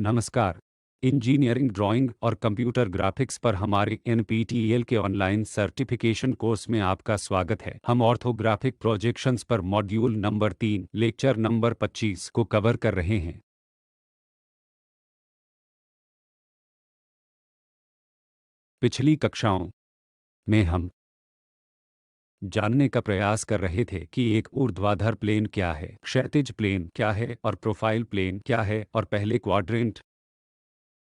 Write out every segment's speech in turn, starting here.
नमस्कार। Engineering drawing और computer graphics पर हमारे एनपीटीईएल के ऑनलाइन सर्टिफिकेशन कोर्स में आपका स्वागत है। हम ऑर्थोग्राफिक प्रोजेक्शंस पर मॉड्यूल नंबर 3 लेक्चर नंबर 25 को कवर कर रहे हैं। पिछली कक्षाओं में हम जानने का प्रयास कर रहे थे कि एक ऊर्ध्वाधर प्लेन क्या है, क्षैतिज प्लेन क्या है और प्रोफाइल प्लेन क्या है, और पहले क्वाड्रेंट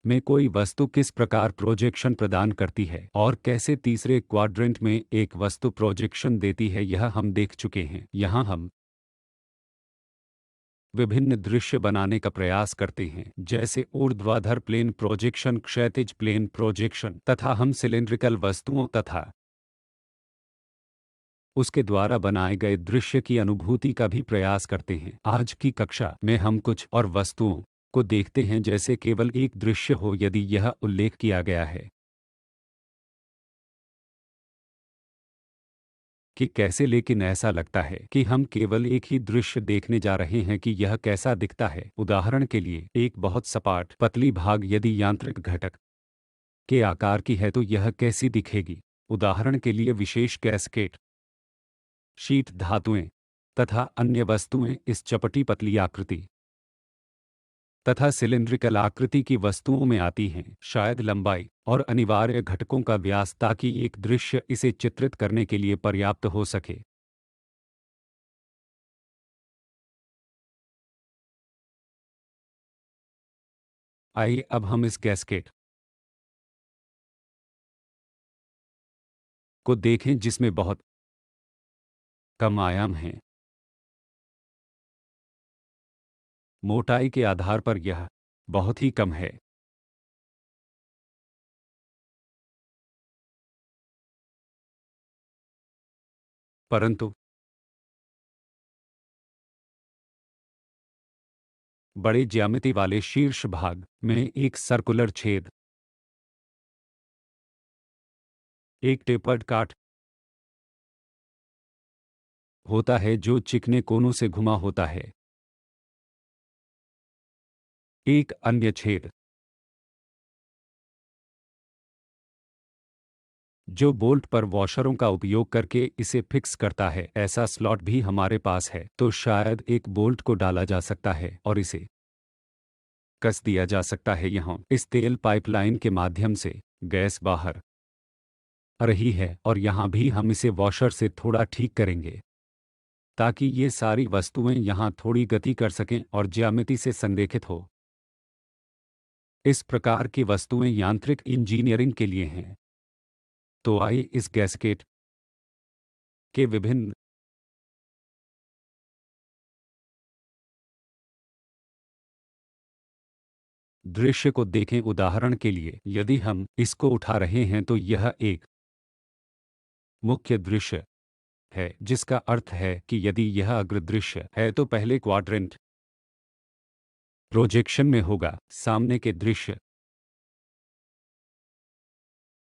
में कोई वस्तु किस प्रकार प्रोजेक्शन प्रदान करती है और कैसे तीसरे क्वाड्रेंट में एक वस्तु प्रोजेक्शन देती है, यह हम देख चुके हैं। यहाँ हम विभिन्न दृश्य बनाने का प्रयास करते हैं, जैसे ऊर्ध्वाधर प्लेन प्रोजेक्शन, क्षैतिज प्लेन प्रोजेक्शन, तथा हम सिलिंड्रिकल वस्तुओं तथा उसके द्वारा बनाए गए दृश्य की अनुभूति का भी प्रयास करते हैं। आज की कक्षा में हम कुछ और वस्तुओं को देखते हैं, जैसे केवल एक दृश्य हो यदि यह उल्लेख किया गया है कि कैसे, लेकिन ऐसा लगता है कि हम केवल एक ही दृश्य देखने जा रहे हैं कि यह कैसा दिखता है। उदाहरण के लिए, एक बहुत सपाट पतली भाग यदि यांत्रिक घटक के आकार की है तो यह कैसी दिखेगी। उदाहरण के लिए, विशेष कैस्केट शीट धातुएं तथा अन्य वस्तुएं इस चपटी पतली आकृति तथा सिलिंड्रिकल आकृति की वस्तुओं में आती हैं। शायद लंबाई और अनिवार्य घटकों का व्यास, ताकि एक दृश्य इसे चित्रित करने के लिए पर्याप्त हो सके। आइए अब हम इस कैस्केट को देखें जिसमें बहुत कम आयाम हैं। मोटाई के आधार पर यह बहुत ही कम है। परंतु बड़े ज्यामिति वाले शीर्ष भाग में एक सर्कुलर छेद, एक टेपर्ड काट होता है जो चिकने कोनों से घुमा होता है। एक अन्य छेद जो बोल्ट पर वॉशरों का उपयोग करके इसे फिक्स करता है, ऐसा स्लॉट भी हमारे पास है। तो शायद एक बोल्ट को डाला जा सकता है और इसे कस दिया जा सकता है। यहाँ इस तेल पाइपलाइन के माध्यम से गैस बाहर आ रही है और यहाँ भी हम इसे वॉशर से थोड़ा ठीक करेंगे ताकि ये सारी वस्तुएं यहाँ थोड़ी गति कर सकें और ज्यामिति से संरेखित हो। इस प्रकार की वस्तुएं यांत्रिक इंजीनियरिंग के लिए हैं। तो आइए इस गैसकेट के विभिन्न दृश्य को देखें। उदाहरण के लिए, यदि हम इसको उठा रहे हैं तो यह एक मुख्य दृश्य है, जिसका अर्थ है कि यदि यह अग्रदृश्य है तो पहले क्वाड्रेंट प्रोजेक्शन में होगा। सामने के दृश्य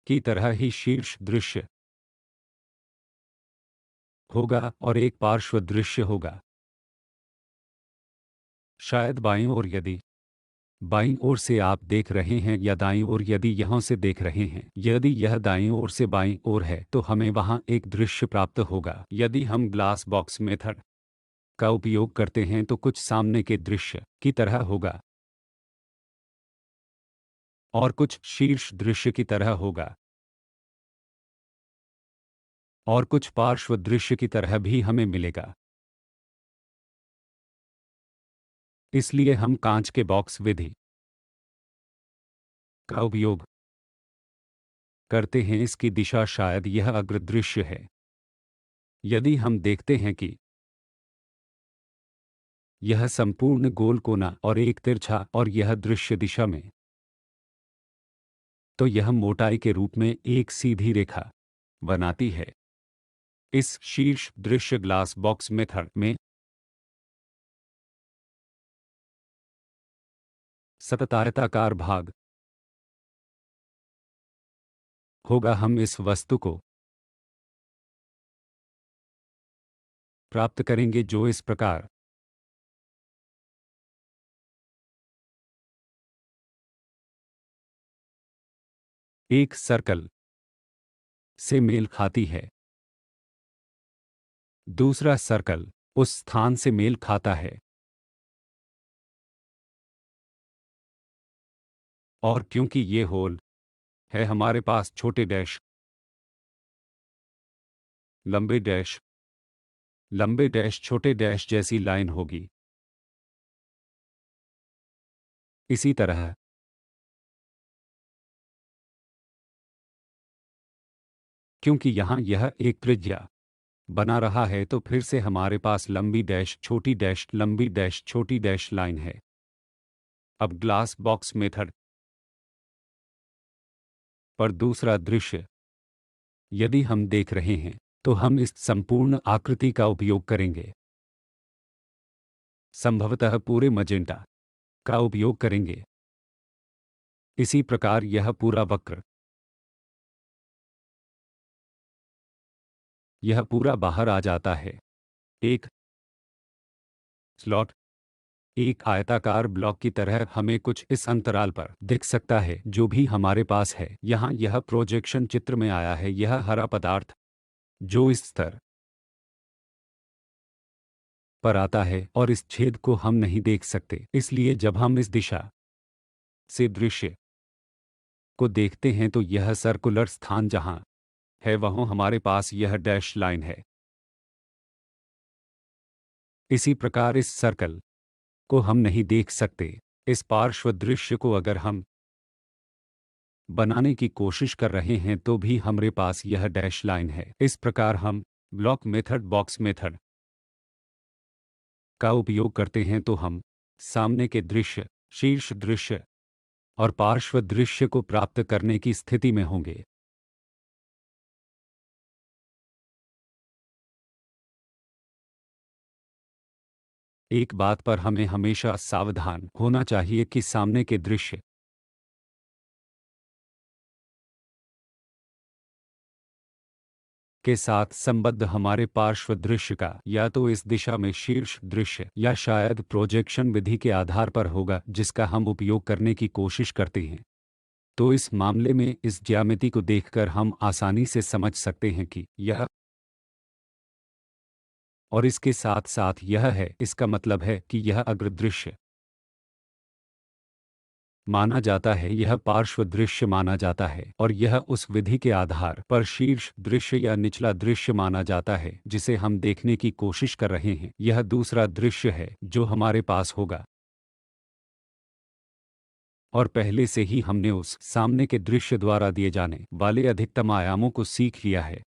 की तरह ही शीर्ष दृश्य होगा और एक पार्श्व दृश्य होगा। शायद बाईं ओर, यदि बाईं ओर से आप देख रहे हैं, या दाईं ओर यदि यहाँ से देख रहे हैं। यदि यह दाईं ओर से बाईं ओर है तो हमें वहाँ एक दृश्य प्राप्त होगा। यदि हम ग्लास बॉक्स मेथड का उपयोग करते हैं तो कुछ सामने के दृश्य की तरह होगा और कुछ शीर्ष दृश्य की तरह होगा और कुछ पार्श्व दृश्य की तरह भी हमें मिलेगा। इसलिए हम कांच के बॉक्स विधि का उपयोग करते हैं। इसकी दिशा शायद यह अग्रदृश्य है। यदि हम देखते हैं कि यह संपूर्ण गोल कोना और एक तिरछा और यह दृश्य दिशा में, तो यह मोटाई के रूप में एक सीधी रेखा बनाती है। इस शीर्ष दृश्य ग्लास बॉक्स मेथड में सतत आयताकार भाग होगा। हम इस वस्तु को प्राप्त करेंगे जो इस प्रकार एक सर्कल से मेल खाती है, दूसरा सर्कल उस स्थान से मेल खाता है, और क्योंकि ये होल है हमारे पास छोटे डैश, लंबे डैश, लंबे डैश, छोटे डैश जैसी लाइन होगी। इसी तरह क्योंकि यहाँ यह एक त्रिज्या बना रहा है तो फिर से हमारे पास लंबी डैश, छोटी डैश, लंबी डैश, छोटी डैश लाइन है। अब ग्लास बॉक्स मेथड पर दूसरा दृश्य यदि हम देख रहे हैं तो हम इस संपूर्ण आकृति का उपयोग करेंगे, संभवतः पूरे मजेंटा का उपयोग करेंगे। इसी प्रकार यह पूरा वक्र, यह पूरा बाहर आ जाता है। एक स्लॉट एक आयताकार ब्लॉक की तरह हमें कुछ इस अंतराल पर दिख सकता है जो भी हमारे पास है। यहाँ यह प्रोजेक्शन चित्र में आया है, यह हरा पदार्थ जो इस स्तर पर आता है और इस छेद को हम नहीं देख सकते। इसलिए जब हम इस दिशा से दृश्य को देखते हैं तो यह सर्कुलर स्थान जहाँ है वहाँ हमारे पास यह डैश लाइन है। इसी प्रकार इस सर्कल को हम नहीं देख सकते। इस पार्श्व दृश्य को अगर हम बनाने की कोशिश कर रहे हैं तो भी हमारे पास यह डैश लाइन है। इस प्रकार हम ब्लॉक मेथड, बॉक्स मेथड का उपयोग करते हैं तो हम सामने के दृश्य, शीर्ष दृश्य और पार्श्व दृश्य को प्राप्त करने की स्थिति में होंगे। एक बात पर हमें हमेशा सावधान होना चाहिए कि सामने के दृश्य के साथ संबद्ध हमारे पार्श्व दृश्य का या तो इस दिशा में शीर्ष दृश्य या शायद प्रोजेक्शन विधि के आधार पर होगा जिसका हम उपयोग करने की कोशिश करते हैं। तो इस मामले में इस ज्यामिति को देखकर हम आसानी से समझ सकते हैं कि यह और इसके साथ साथ यह है, इसका मतलब है कि यह अग्रदृश्य माना जाता है, यह पार्श्व दृश्य माना जाता है और यह उस विधि के आधार पर शीर्ष दृश्य या निचला दृश्य माना जाता है जिसे हम देखने की कोशिश कर रहे हैं। यह दूसरा दृश्य है जो हमारे पास होगा और पहले से ही हमने उस सामने के दृश्य द्वारा दिए जाने वाले अधिकतम आयामों को सीख लिया है।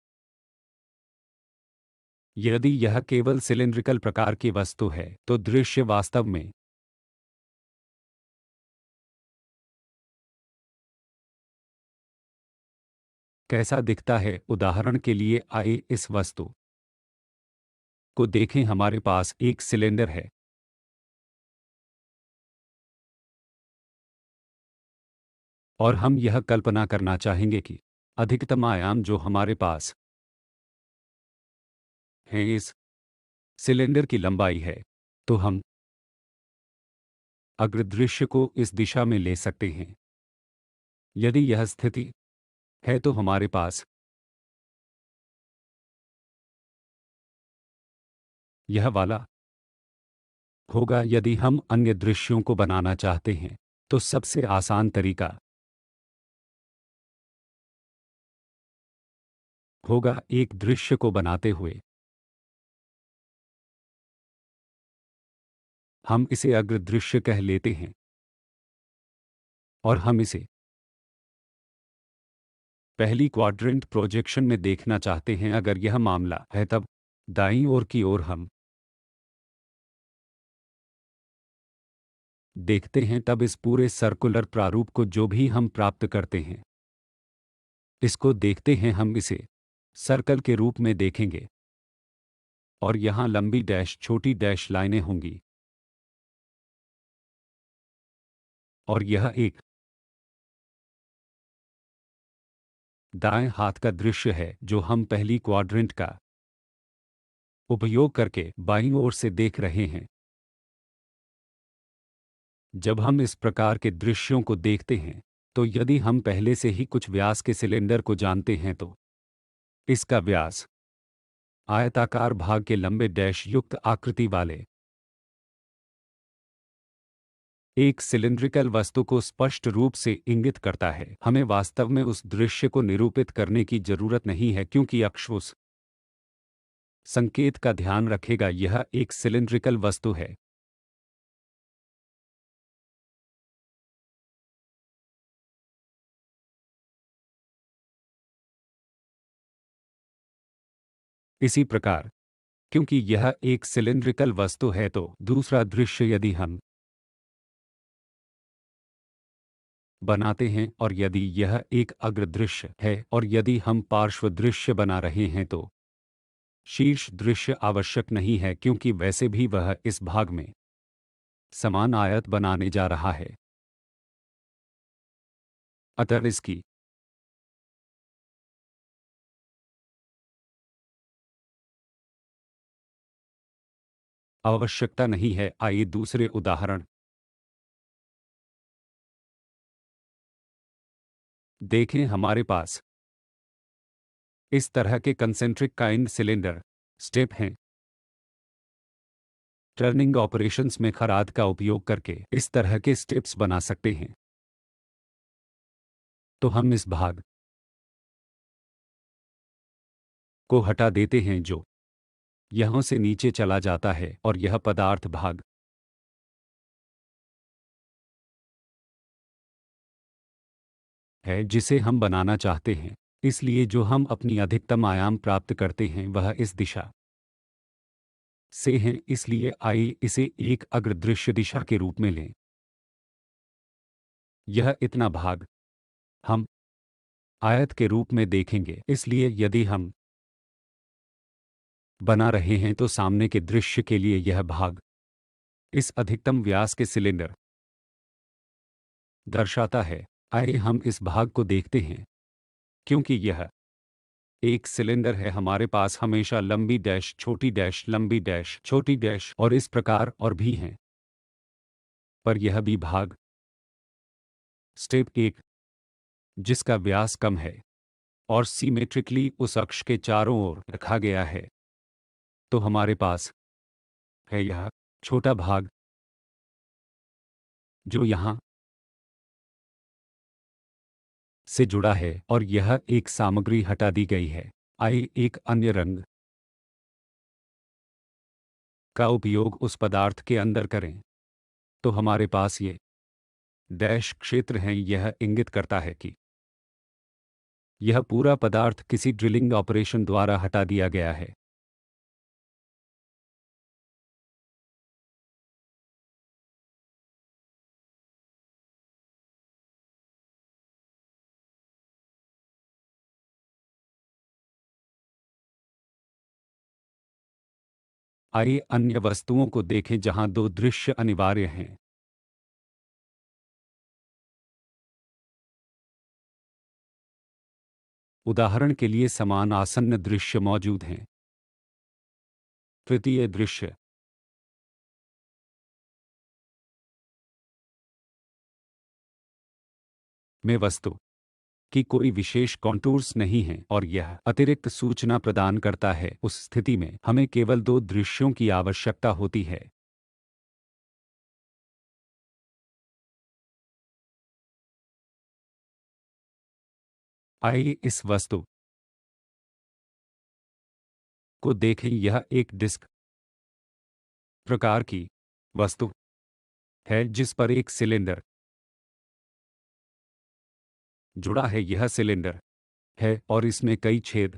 यदि यह केवल सिलिंड्रिकल प्रकार की वस्तु है तो दृश्य वास्तव में कैसा दिखता है। उदाहरण के लिए आइए इस वस्तु को देखें। हमारे पास एक सिलेंडर है और हम यह कल्पना करना चाहेंगे कि अधिकतम आयाम जो हमारे पास है इस सिलेंडर की लंबाई है। तो हम अग्रदृश्य को इस दिशा में ले सकते हैं। यदि यह स्थिति है तो हमारे पास यह वाला होगा। यदि हम अन्य दृश्यों को बनाना चाहते हैं तो सबसे आसान तरीका होगा एक दृश्य को बनाते हुए हम इसे अग्रदृश्य कह लेते हैं और हम इसे पहली क्वाड्रेंट प्रोजेक्शन में देखना चाहते हैं। अगर यह मामला है तब दाईं ओर की ओर हम देखते हैं, तब इस पूरे सर्कुलर प्रारूप को जो भी हम प्राप्त करते हैं इसको देखते हैं, हम इसे सर्कल के रूप में देखेंगे और यहाँ लंबी डैश, छोटी डैश लाइनें होंगी और यह एक दाएं हाथ का दृश्य है जो हम पहली क्वाड्रेंट का उपयोग करके बाईं ओर से देख रहे हैं। जब हम इस प्रकार के दृश्यों को देखते हैं तो यदि हम पहले से ही कुछ व्यास के सिलेंडर को जानते हैं तो इसका व्यास आयताकार भाग के लंबे डैश युक्त आकृति वाले एक सिलिंड्रिकल वस्तु को स्पष्ट रूप से इंगित करता है। हमें वास्तव में उस दृश्य को निरूपित करने की जरूरत नहीं है क्योंकि अक्ष उस संकेत का ध्यान रखेगा। यह एक सिलिंड्रिकल वस्तु है। इसी प्रकार, क्योंकि यह एक सिलिंड्रिकल वस्तु है तो दूसरा दृश्य यदि हम बनाते हैं और यदि यह एक अग्र दृश्य है और यदि हम पार्श्व दृश्य बना रहे हैं तो शीर्ष दृश्य आवश्यक नहीं है क्योंकि वैसे भी वह इस भाग में समान आयत बनाने जा रहा है। अतः इसकी आवश्यकता नहीं है। आइए दूसरे उदाहरण देखें। हमारे पास इस तरह के कंसेंट्रिक काइंड सिलेंडर स्टेप हैं। टर्निंग ऑपरेशंस में खराद का उपयोग करके इस तरह के स्टेप्स बना सकते हैं। तो हम इस भाग को हटा देते हैं जो यहां से नीचे चला जाता है और यह पदार्थ भाग है जिसे हम बनाना चाहते हैं। इसलिए जो हम अपनी अधिकतम आयाम प्राप्त करते हैं वह इस दिशा से है। इसलिए आइए इसे एक अग्र दृश्य दिशा के रूप में लें। यह इतना भाग हम आयत के रूप में देखेंगे। इसलिए यदि हम बना रहे हैं तो सामने के दृश्य के लिए यह भाग इस अधिकतम व्यास के सिलेंडर दर्शाता है। आइए हम इस भाग को देखते हैं। क्योंकि यह एक सिलेंडर है, हमारे पास हमेशा लंबी डैश, छोटी डैश, लंबी डैश, छोटी डैश और इस प्रकार और भी हैं। पर यह भी भाग स्टेप 1 जिसका व्यास कम है और सीमेट्रिकली उस अक्ष के चारों ओर रखा गया है, तो हमारे पास है यह छोटा भाग जो यहां से जुड़ा है और यह एक सामग्री हटा दी गई है। आइए एक अन्य रंग का उपयोग उस पदार्थ के अंदर करें। तो हमारे पास ये डैश क्षेत्र हैं। यह इंगित करता है कि यह पूरा पदार्थ किसी ड्रिलिंग ऑपरेशन द्वारा हटा दिया गया है। आइए अन्य वस्तुओं को देखें जहां दो दृश्य अनिवार्य हैं। उदाहरण के लिए समान आसन्न दृश्य मौजूद हैं। तृतीय दृश्य में वस्तु की कोई विशेष कॉन्टूर्स नहीं है और यह अतिरिक्त सूचना प्रदान करता है। उस स्थिति में हमें केवल दो दृश्यों की आवश्यकता होती है। आइए इस वस्तु को देखें। यह एक डिस्क प्रकार की वस्तु है जिस पर एक सिलेंडर जुड़ा है। यह सिलेंडर है और इसमें कई छेद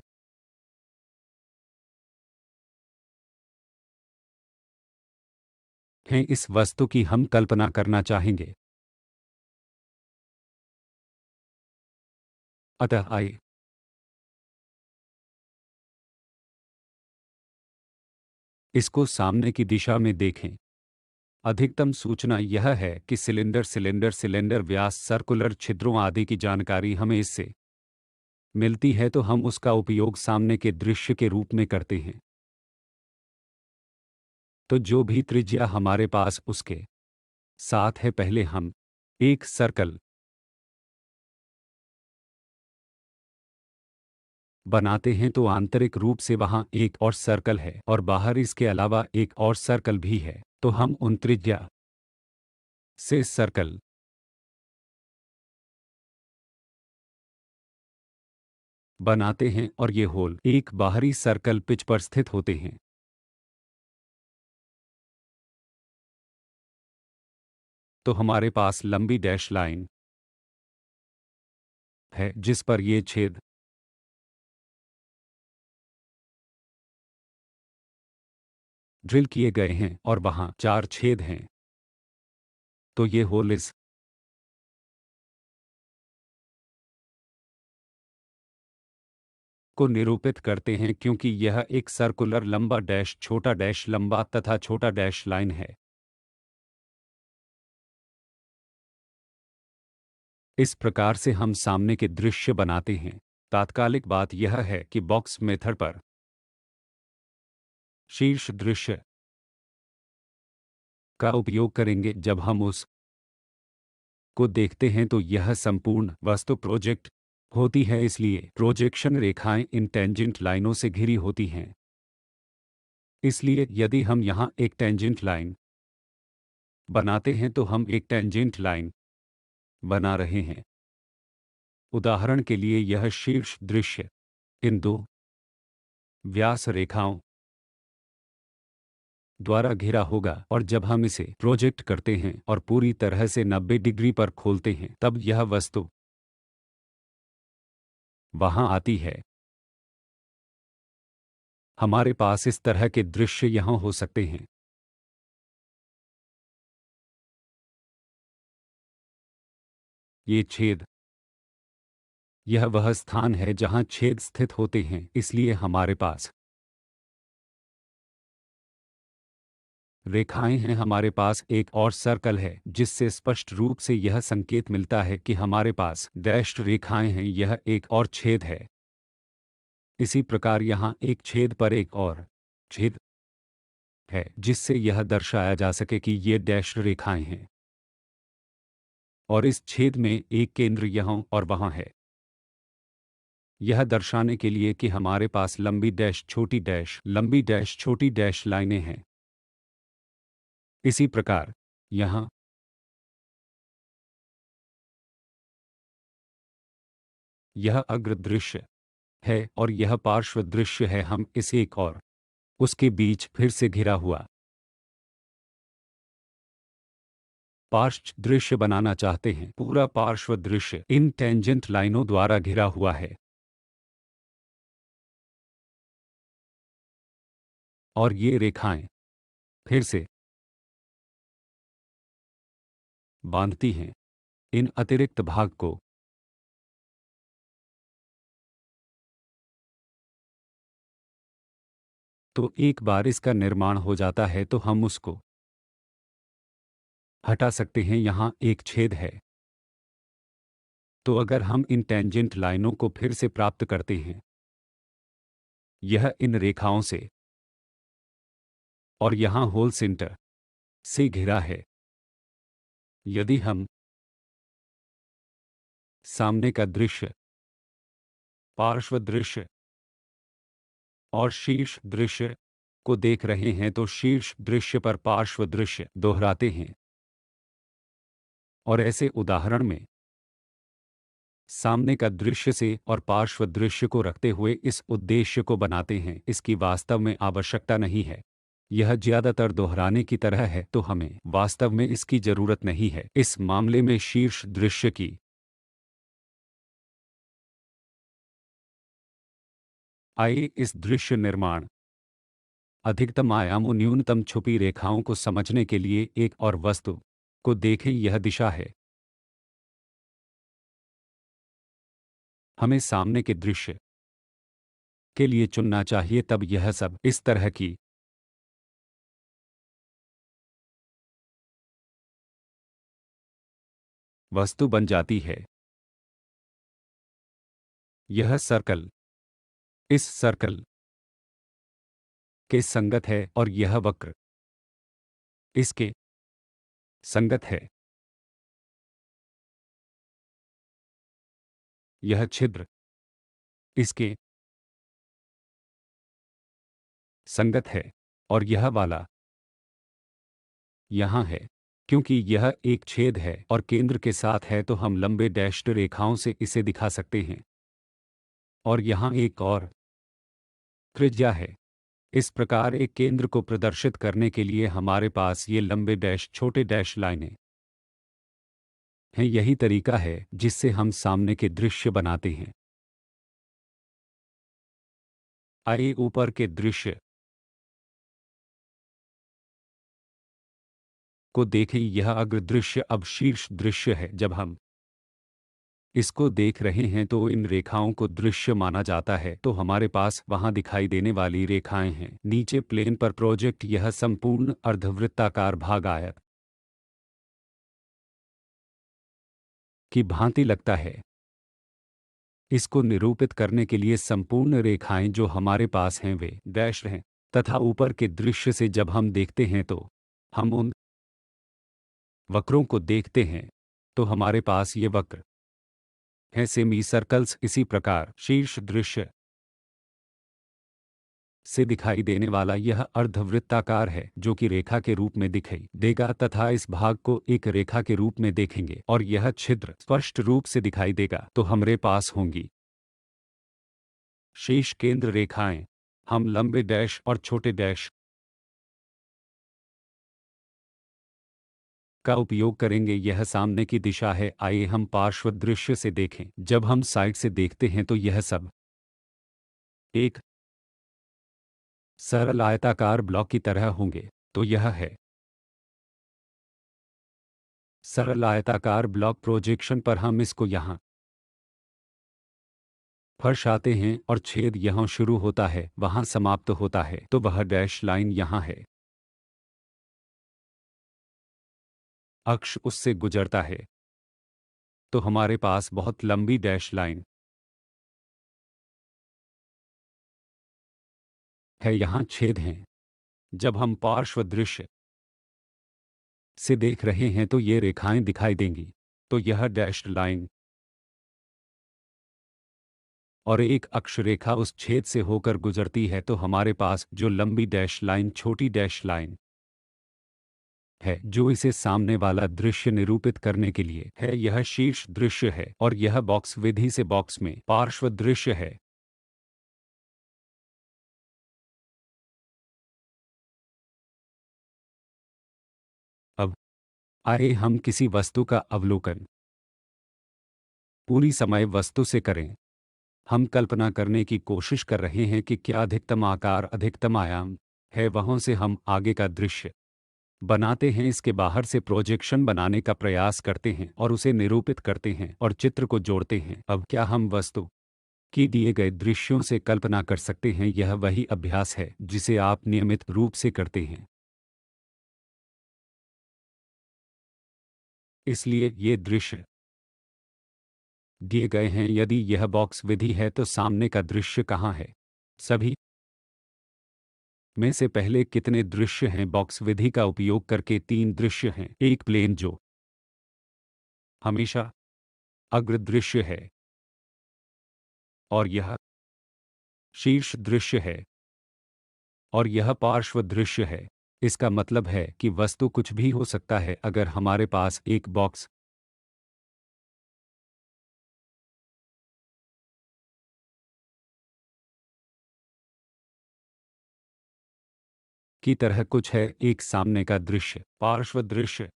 हैं। इस वस्तु की हम कल्पना करना चाहेंगे। अतः आइए इसको सामने की दिशा में देखें। अधिकतम सूचना यह है कि सिलेंडर व्यास, सर्कुलर छिद्रों आदि की जानकारी हमें इससे मिलती है तो हम उसका उपयोग सामने के दृश्य के रूप में करते हैं। तो जो भी त्रिज्या हमारे पास उसके साथ है, पहले हम एक सर्कल बनाते हैं तो आंतरिक रूप से वहां एक और सर्कल है और बाहर इसके अलावा एक और सर्कल भी है, तो हम उन त्रिज्या से सर्कल बनाते हैं और ये होल एक बाहरी सर्कल पिच पर स्थित होते हैं। तो हमारे पास लंबी डैश लाइन है जिस पर ये छेद ड्रिल किए गए हैं और वहां 4 छेद हैं। तो ये होल इस को निरूपित करते हैं क्योंकि यह एक सर्कुलर लंबा डैश छोटा डैश लंबा तथा छोटा डैश लाइन है। इस प्रकार से हम सामने के दृश्य बनाते हैं। तात्कालिक बात यह है कि बॉक्स मेथड पर शीर्ष दृश्य का उपयोग करेंगे जब हम उस को देखते हैं तो यह संपूर्ण वस्तु प्रोजेक्ट होती है, इसलिए प्रोजेक्शन रेखाएं इन टेंजेंट लाइनों से घिरी होती हैं। इसलिए यदि हम यहां एक टेंजेंट लाइन बनाते हैं तो हम एक टेंजेंट लाइन बना रहे हैं। उदाहरण के लिए यह शीर्ष दृश्य इन दो व्यास रेखाओं द्वारा घिरा होगा और जब हम इसे प्रोजेक्ट करते हैं और पूरी तरह से 90 डिग्री पर खोलते हैं तब यह वस्तु वहां आती है। हमारे पास इस तरह के दृश्य यहां हो सकते हैं। ये छेद यह वह स्थान है जहां छेद स्थित होते हैं, इसलिए हमारे पास रेखाएं हैं। हमारे पास एक और सर्कल है जिससे स्पष्ट रूप से यह संकेत मिलता है कि हमारे पास डैश्ड रेखाएं हैं। यह एक और छेद है। इसी प्रकार यहाँ एक छेद पर एक और छेद है जिससे यह दर्शाया जा सके कि ये डैश्ड रेखाएं हैं और इस छेद में एक केंद्र यहाँ और वहाँ है। यह दर्शाने के लिए कि हमारे पास लंबी डैश छोटी डैश लाइनें हैं। इसी प्रकार यहाँ यह अग्र दृश्य है और यह पार्श्व दृश्य है। हम इस एक और उसके बीच फिर से घिरा हुआ पार्श्व दृश्य बनाना चाहते हैं। पूरा पार्श्व दृश्य इन टेंजेंट लाइनों द्वारा घिरा हुआ है और ये रेखाएं फिर से बांधती हैं इन अतिरिक्त भाग को। तो एक बार इसका निर्माण हो जाता है तो हम उसको हटा सकते हैं। यहाँ एक छेद है, तो अगर हम इन टेंजेंट लाइनों को फिर से प्राप्त करते हैं, यह इन रेखाओं से और यहाँ होल सेंटर से घिरा है। यदि हम सामने का दृश्य, पार्श्व दृश्य और शीर्ष दृश्य को देख रहे हैं तो शीर्ष दृश्य पर पार्श्व दृश्य दोहराते हैं और ऐसे उदाहरण में सामने का दृश्य से और पार्श्व दृश्य को रखते हुए इस उद्देश्य को बनाते हैं। इसकी वास्तव में आवश्यकता नहीं है। यह ज्यादातर दोहराने की तरह है, तो हमें वास्तव में इसकी जरूरत नहीं है। इस मामले में शीर्ष दृश्य की आइए इस दृश्य निर्माण अधिकतम आयामों न्यूनतम छुपी रेखाओं को समझने के लिए एक और वस्तु को देखें। यह दिशा है। हमें सामने के दृश्य के लिए चुनना चाहिए, तब यह सब इस तरह की वस्तु बन जाती है। यह सर्कल इस सर्कल के संगत है और यह वक्र इसके संगत है। यह छिद्र इसके संगत है और यह वाला यहाँ है। क्योंकि यह एक छेद है और केंद्र के साथ है तो हम लंबे डैश्ड रेखाओं से इसे दिखा सकते हैं। और यहाँ एक और त्रिज्या है। इस प्रकार एक केंद्र को प्रदर्शित करने के लिए हमारे पास ये लंबे डैश छोटे डैश लाइनें हैं। यही तरीका है जिससे हम सामने के दृश्य बनाते हैं। आइए ऊपर के दृश्य को देखें। यह अग्र दृश्य अब शीर्ष दृश्य है। जब हम इसको देख रहे हैं तो इन रेखाओं को दृश्य माना जाता है। तो हमारे पास वहां दिखाई देने वाली रेखाएं हैं। नीचे प्लेन पर प्रोजेक्ट यह संपूर्ण अर्धवृत्ताकार भाग आयत की भांति लगता है। इसको निरूपित करने के लिए संपूर्ण रेखाएं जो हमारे पास हैं वे डैश हैं। तथा ऊपर के दृश्य से जब हम देखते हैं तो हम उन वक्रों को देखते हैं तो हमारे पास ये वक्र हैं सेमी सर्कल्स। इसी प्रकार शीर्ष दृश्य से दिखाई देने वाला यह अर्धवृत्ताकार है जो कि रेखा के रूप में दिखाई देगा तथा इस भाग को एक रेखा के रूप में देखेंगे और यह छिद्र स्पष्ट रूप से दिखाई देगा। तो हमारे पास होंगी शेष केंद्र रेखाएं। हम लंबे डैश और छोटे डैश का उपयोग करेंगे। यह सामने की दिशा है। आइए हम पार्श्व दृश्य से देखें। जब हम साइड से देखते हैं तो यह सब एक सरल आयताकार ब्लॉक की तरह होंगे। तो यह है सरल आयताकार ब्लॉक। प्रोजेक्शन पर हम इसको यहाँ फर्शाते हैं और छेद यहाँ शुरू होता है वहाँ समाप्त होता है। तो वह डैश लाइन यहाँ है। अक्ष उससे गुजरता है तो हमारे पास बहुत लंबी डैश लाइन है। यहाँ छेद हैं। जब हम पार्श्व दृश्य से देख रहे हैं तो ये रेखाएं दिखाई देंगी। तो यह डैश्ड लाइन और एक अक्षरेखा उस छेद से होकर गुजरती है। तो हमारे पास जो लंबी डैश लाइन छोटी डैश लाइन है जो इसे सामने वाला दृश्य निरूपित करने के लिए है। यह शीर्ष दृश्य है और यह बॉक्स विधि से बॉक्स में पार्श्व दृश्य है। अब आइए हम किसी वस्तु का अवलोकन पूरी समय वस्तु से करें। हम कल्पना करने की कोशिश कर रहे हैं कि क्या अधिकतम आकार अधिकतम आयाम है। वहाँ से हम आगे का दृश्य बनाते हैं। इसके बाहर से प्रोजेक्शन बनाने का प्रयास करते हैं और उसे निरूपित करते हैं और चित्र को जोड़ते हैं। अब क्या हम वस्तु की दिए गए दृश्यों से कल्पना कर सकते हैं? यह वही अभ्यास है जिसे आप नियमित रूप से करते हैं। इसलिए ये दृश्य दिए गए हैं। यदि यह बॉक्स विधि है तो सामने का दृश्य कहाँ है? सभी में से पहले कितने दृश्य हैं? बॉक्स विधि का उपयोग करके 3 दृश्य हैं। एक प्लेन जो हमेशा अग्र दृश्य है और यह शीर्ष दृश्य है और यह पार्श्व दृश्य है। इसका मतलब है कि वस्तु कुछ भी हो सकता है। अगर हमारे पास एक बॉक्स की तरह कुछ है, एक सामने का दृश्य पार्श्व दृश्य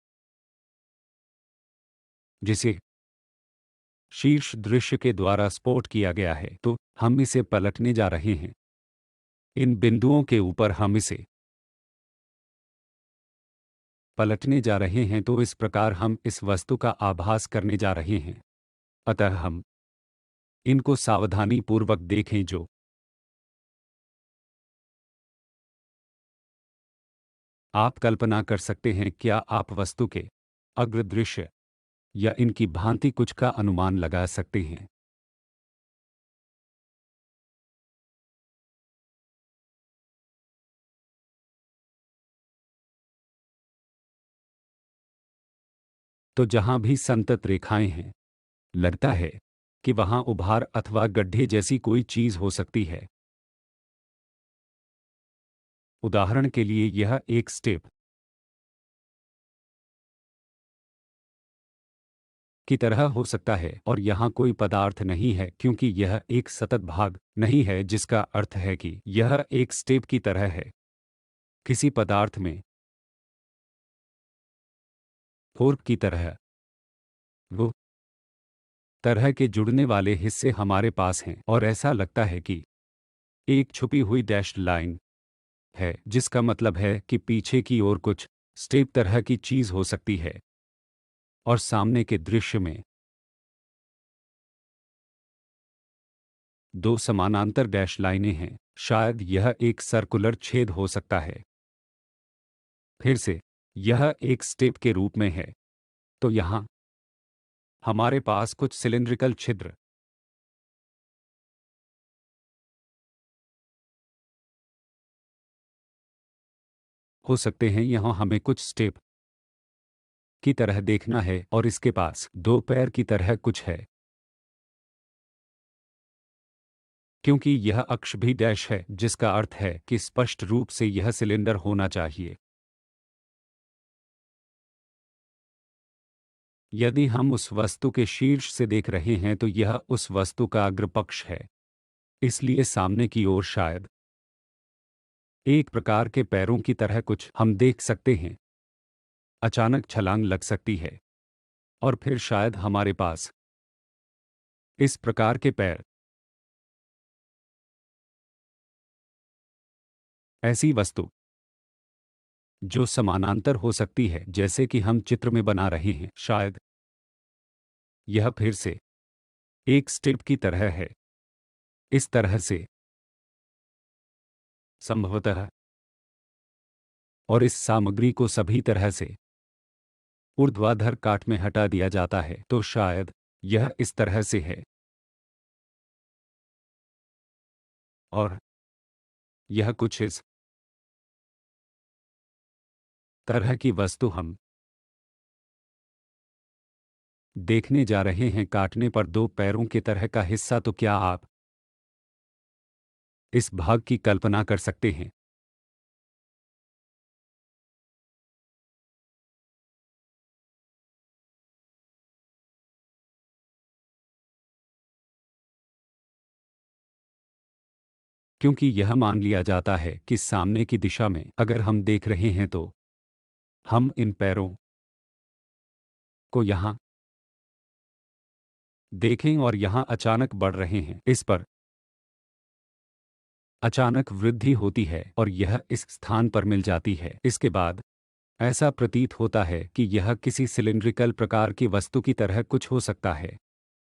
जिसे शीर्ष दृश्य के द्वारा स्पॉट किया गया है, तो हम इसे पलटने जा रहे हैं। इन बिंदुओं के ऊपर हम इसे पलटने जा रहे हैं। तो इस प्रकार हम इस वस्तु का आभास करने जा रहे हैं। अतः हम इनको सावधानी पूर्वक देखें। जो आप कल्पना कर सकते हैं, क्या आप वस्तु के अग्र दृश्य या इनकी भांति कुछ का अनुमान लगा सकते हैं? तो जहां भी संतत रेखाएं हैं, लगता है कि वहां उभार अथवा गड्ढे जैसी कोई चीज हो सकती है। उदाहरण के लिए यह एक स्टेप की तरह हो सकता है और यहाँ कोई पदार्थ नहीं है क्योंकि यह एक सतत भाग नहीं है, जिसका अर्थ है कि यह एक स्टेप की तरह है। किसी पदार्थ में फोर्क की तरह वो तरह के जुड़ने वाले हिस्से हमारे पास हैं और ऐसा लगता है कि एक छुपी हुई डैश्ड लाइन है, जिसका मतलब है कि पीछे की ओर कुछ स्टेप तरह की चीज हो सकती है और सामने के दृश्य में दो समानांतर डैश लाइनें हैं। शायद यह एक सर्कुलर छेद हो सकता है। फिर से यह एक स्टेप के रूप में है। तो यहाँ हमारे पास कुछ सिलिंड्रिकल छिद्र हो सकते हैं। यहाँ हमें कुछ स्टेप की तरह देखना है और इसके पास दो पैर की तरह कुछ है, क्योंकि यह अक्ष भी डैश है, जिसका अर्थ है कि स्पष्ट रूप से यह सिलेंडर होना चाहिए। यदि हम उस वस्तु के शीर्ष से देख रहे हैं तो यह उस वस्तु का अग्रपक्ष है, इसलिए सामने की ओर शायद एक प्रकार के पैरों की तरह कुछ हम देख सकते हैं। अचानक छलांग लग सकती है और फिर शायद हमारे पास इस प्रकार के पैर, ऐसी वस्तु जो समानांतर हो सकती है, जैसे कि हम चित्र में बना रहे हैं। शायद यह फिर से एक स्टेप की तरह है, इस तरह से संभवतः, और इस सामग्री को सभी तरह से ऊर्ध्वाधर काट में हटा दिया जाता है। तो शायद यह इस तरह से है और यह कुछ इस तरह की वस्तु हम देखने जा रहे हैं। काटने पर दो पैरों के तरह का हिस्सा। तो क्या आप इस भाग की कल्पना कर सकते हैं? क्योंकि यह मान लिया जाता है कि सामने की दिशा में अगर हम देख रहे हैं तो हम इन पैरों को यहाँ देखें और यहाँ अचानक बढ़ रहे हैं। इस पर अचानक वृद्धि होती है और यह इस स्थान पर मिल जाती है। इसके बाद ऐसा प्रतीत होता है कि यह किसी सिलिंड्रिकल प्रकार की वस्तु की तरह कुछ हो सकता है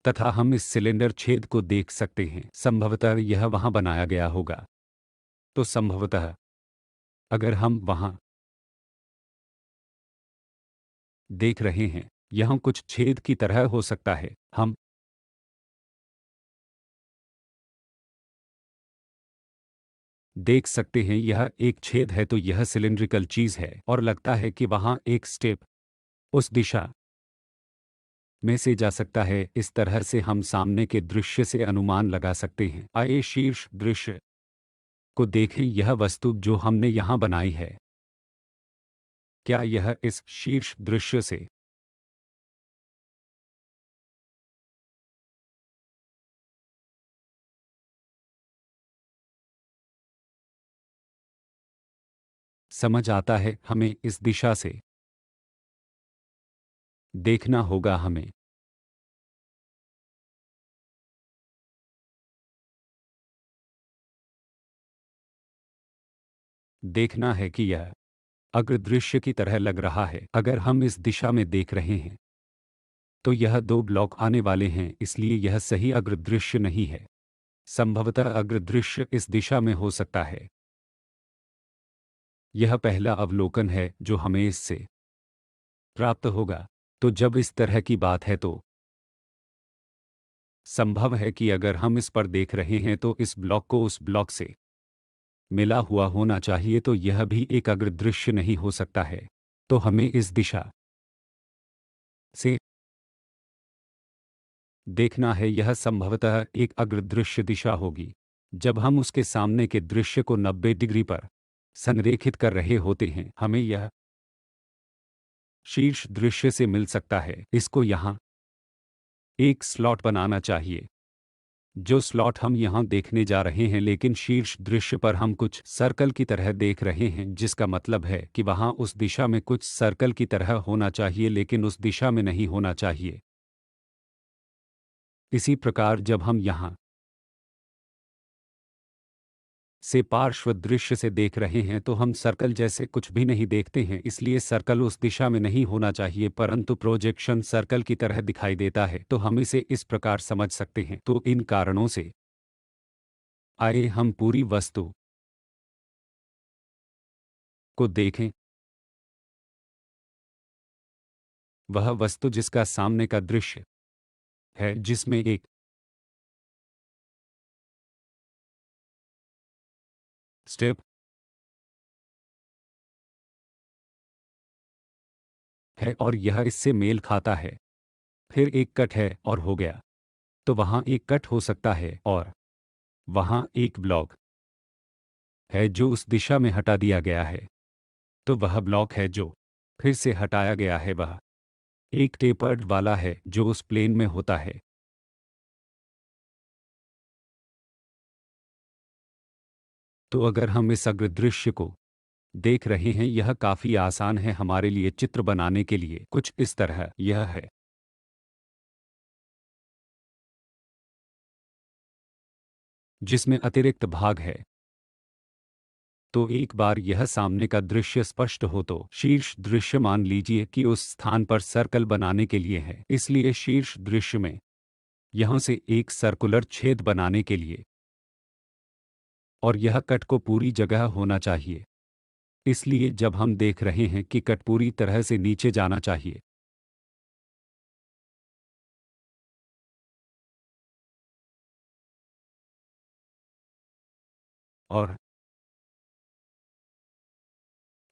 तथा हम इस सिलेंडर छेद को देख सकते हैं। संभवतः यह वहां बनाया गया होगा। तो संभवतः अगर हम वहां देख रहे हैं, यहाँ कुछ छेद की तरह हो सकता है। हम देख सकते हैं यह एक छेद है, तो यह सिलिंड्रिकल चीज है और लगता है कि वहां एक स्टेप उस दिशा में से जा सकता है। इस तरह से हम सामने के दृश्य से अनुमान लगा सकते हैं। आइए शीर्ष दृश्य को देखें। यह वस्तु जो हमने यहाँ बनाई है, क्या यह इस शीर्ष दृश्य से समझ आता है? हमें इस दिशा से देखना होगा। हमें देखना है कि यह अग्रदृश्य की तरह लग रहा है। अगर हम इस दिशा में देख रहे हैं तो यह दो ब्लॉक आने वाले हैं, इसलिए यह सही अग्रदृश्य नहीं है। संभवतः अग्रदृश्य इस दिशा में हो सकता है। यह पहला अवलोकन है जो हमें इससे प्राप्त होगा। तो जब इस तरह की बात है तो संभव है कि अगर हम इस पर देख रहे हैं तो इस ब्लॉक को उस ब्लॉक से मिला हुआ होना चाहिए, तो यह भी एक अग्रदृश्य नहीं हो सकता है। तो हमें इस दिशा से देखना है। यह संभवतः एक अग्रदृश्य दिशा होगी। जब हम उसके सामने के दृश्य को 90 डिग्री पर संरेखित कर रहे होते हैं। हमें यह शीर्ष दृश्य से मिल सकता है। इसको यहाँ एक स्लॉट बनाना चाहिए, जो स्लॉट हम यहाँ देखने जा रहे हैं, लेकिन शीर्ष दृश्य पर हम कुछ सर्कल की तरह देख रहे हैं, जिसका मतलब है कि वहाँ उस दिशा में कुछ सर्कल की तरह होना चाहिए, लेकिन उस दिशा में नहीं होना चाहिए। इसी प्रकार जब हम यहाँ से पार्श्व दृश्य से देख रहे हैं तो हम सर्कल जैसे कुछ भी नहीं देखते हैं, इसलिए सर्कल उस दिशा में नहीं होना चाहिए, परंतु प्रोजेक्शन सर्कल की तरह दिखाई देता है, तो हम इसे इस प्रकार समझ सकते हैं। तो इन कारणों से आइए हम पूरी वस्तु को देखें। वह वस्तु जिसका सामने का दृश्य है, जिसमें एक स्टेप है और यह इससे मेल खाता है, फिर एक कट है और हो गया। तो वहाँ एक कट हो सकता है और वहाँ एक ब्लॉक है जो उस दिशा में हटा दिया गया है। तो वह ब्लॉक है जो फिर से हटाया गया है, वह एक टेपर्ड वाला है जो उस प्लेन में होता है। तो अगर हम इस अग्र दृश्य को देख रहे हैं, यह काफी आसान है हमारे लिए चित्र बनाने के लिए। कुछ इस तरह यह है, जिसमें अतिरिक्त भाग है। तो एक बार यह सामने का दृश्य स्पष्ट हो तो शीर्ष दृश्य मान लीजिए कि उस स्थान पर सर्कल बनाने के लिए है, इसलिए शीर्ष दृश्य में यहां से एक सर्कुलर छेद बनाने के लिए, और यह कट को पूरी जगह होना चाहिए। इसलिए जब हम देख रहे हैं कि कट पूरी तरह से नीचे जाना चाहिए, और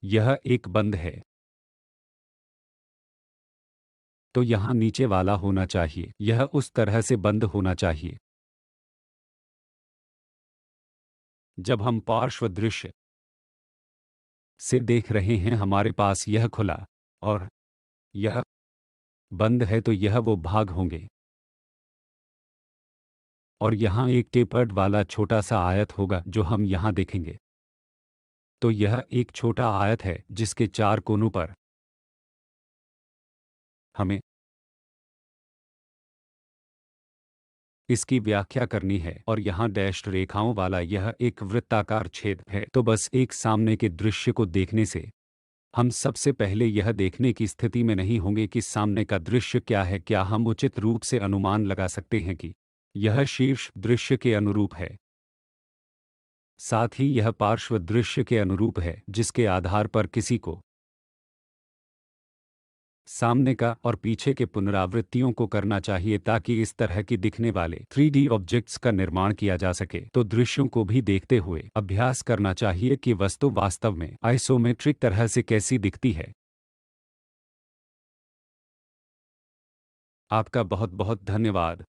यह एक बंद है, तो यहाँ नीचे वाला होना चाहिए, यह उस तरह से बंद होना चाहिए। जब हम पार्श्व दृश्य से देख रहे हैं, हमारे पास यह खुला और यह बंद है, तो यह वो भाग होंगे, और यहाँ एक टेपर्ड वाला छोटा सा आयत होगा जो हम यहाँ देखेंगे। तो यह एक छोटा आयत है जिसके चार कोनों पर हमें इसकी व्याख्या करनी है, और यहाँ डैश्ड रेखाओं वाला यह एक वृत्ताकार छेद है। तो बस एक सामने के दृश्य को देखने से हम सबसे पहले यह देखने की स्थिति में नहीं होंगे कि सामने का दृश्य क्या है। क्या हम उचित रूप से अनुमान लगा सकते हैं कि यह शीर्ष दृश्य के अनुरूप है, साथ ही यह पार्श्व दृश्य के अनुरूप है, जिसके आधार पर किसी को सामने का और पीछे के पुनरावृत्तियों को करना चाहिए, ताकि इस तरह की दिखने वाले 3D ऑब्जेक्ट्स का निर्माण किया जा सके। तो दृश्यों को भी देखते हुए अभ्यास करना चाहिए कि वस्तु वास्तव में आइसोमेट्रिक तरह से कैसी दिखती है। आपका बहुत बहुत धन्यवाद।